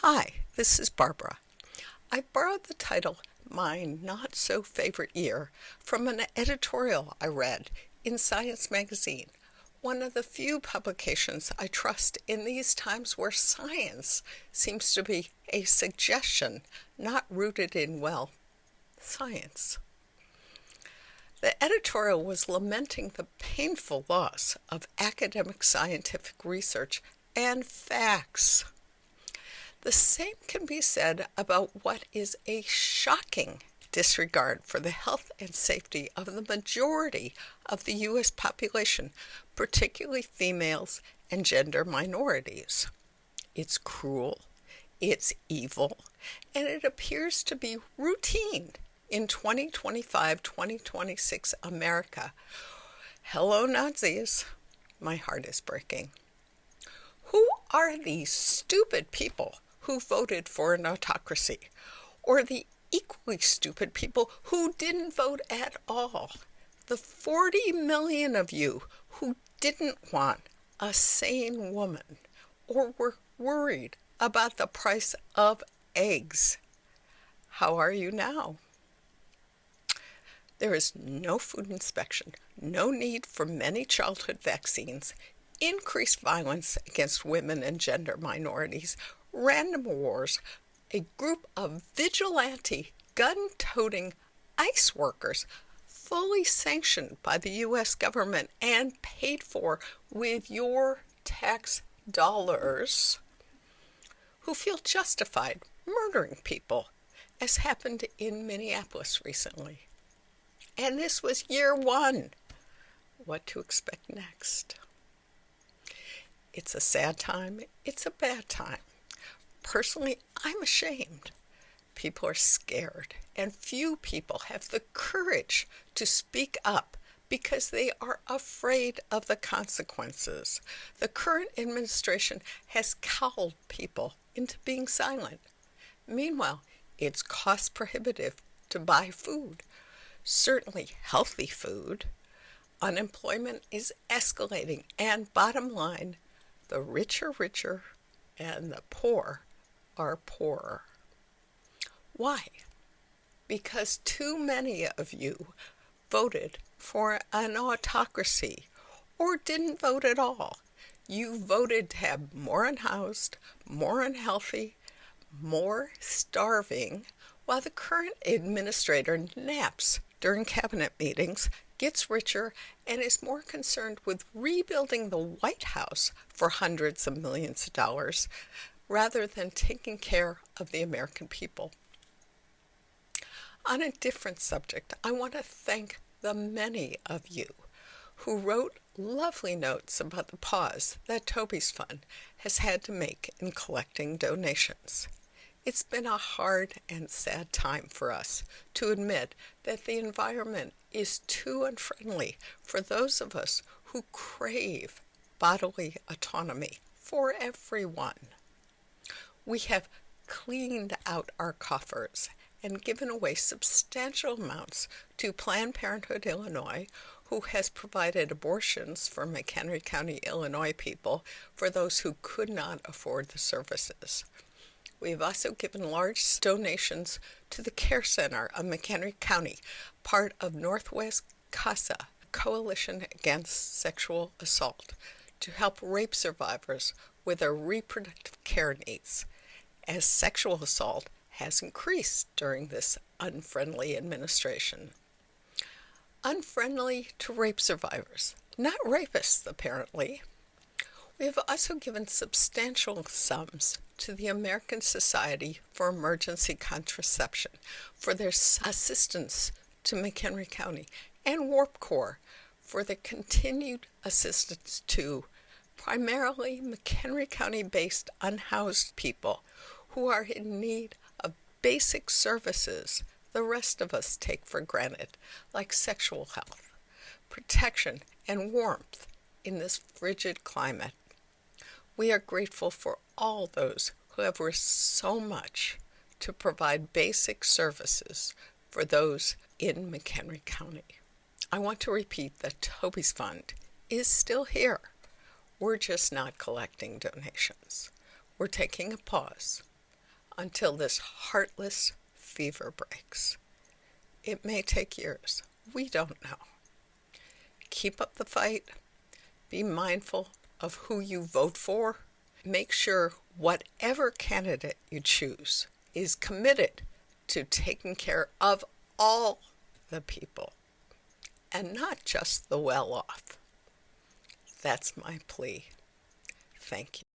Hi, this is Barbara. I borrowed the title My Not So Favorite Year from an editorial I read in Science magazine, one of the few publications I trust in these times where science seems to be a suggestion not rooted in, well, science. The editorial was lamenting the painful loss of academic scientific research and facts. The same can be said about what is a shocking disregard for the health and safety of the majority of the U.S. population, particularly females and gender minorities. It's cruel, it's evil, and it appears to be routine in 2025-2026 America. Hello, Nazis. My heart is breaking. Who are these stupid people who voted for an autocracy, or the equally stupid people who didn't vote at all? The 40 million of you who didn't want a sane woman or were worried about the price of eggs. How are you now? There is no food inspection, no need for many childhood vaccines, increased violence against women and gender minorities, random wars, a group of vigilante, gun-toting ICE workers fully sanctioned by the U.S. government and paid for with your tax dollars, who feel justified murdering people, as happened in Minneapolis recently. And this was year one. What to expect next? It's a sad time. It's a bad time. Personally, I'm ashamed. People are scared, and few people have the courage to speak up because they are afraid of the consequences. The current administration has cowed people into being silent. Meanwhile, it's cost prohibitive to buy food, certainly healthy food. Unemployment is escalating, and bottom line, the rich are richer and the poor are poorer. Why? Because too many of you voted for an autocracy or didn't vote at all. You voted to have more unhoused, more unhealthy, more starving, while the current administrator naps during cabinet meetings, gets richer, and is more concerned with rebuilding the White House for hundreds of millions of dollars rather than taking care of the American people. On a different subject, I want to thank the many of you who wrote lovely notes about the pause that Toby's Fund has had to make in collecting donations. It's been a hard and sad time for us to admit that the environment is too unfriendly for those of us who crave bodily autonomy for everyone. We have cleaned out our coffers and given away substantial amounts to Planned Parenthood Illinois, who has provided abortions for McHenry County, Illinois people for those who could not afford the services. We have also given large donations to the Care Center of McHenry County, part of Northwest CASA, Coalition Against Sexual Assault, to help rape survivors with their reproductive care needs, as sexual assault has increased during this unfriendly administration. Unfriendly to rape survivors, not rapists, apparently. We have also given substantial sums to the American Society for Emergency Contraception for their assistance to McHenry County, and Warp Corps for their continued assistance to primarily McHenry County-based unhoused people who are in need of basic services the rest of us take for granted, like sexual health, protection, and warmth in this frigid climate. We are grateful for all those who have risked so much to provide basic services for those in McHenry County. I want to repeat that Toby's Fund is still here. We're just not collecting donations. We're taking a pause. until this heartless fever breaks. It may take years. We don't know. Keep up the fight. Be mindful of who you vote for. Make sure whatever candidate you choose is committed to taking care of all the people and not just the well-off. That's my plea. Thank you.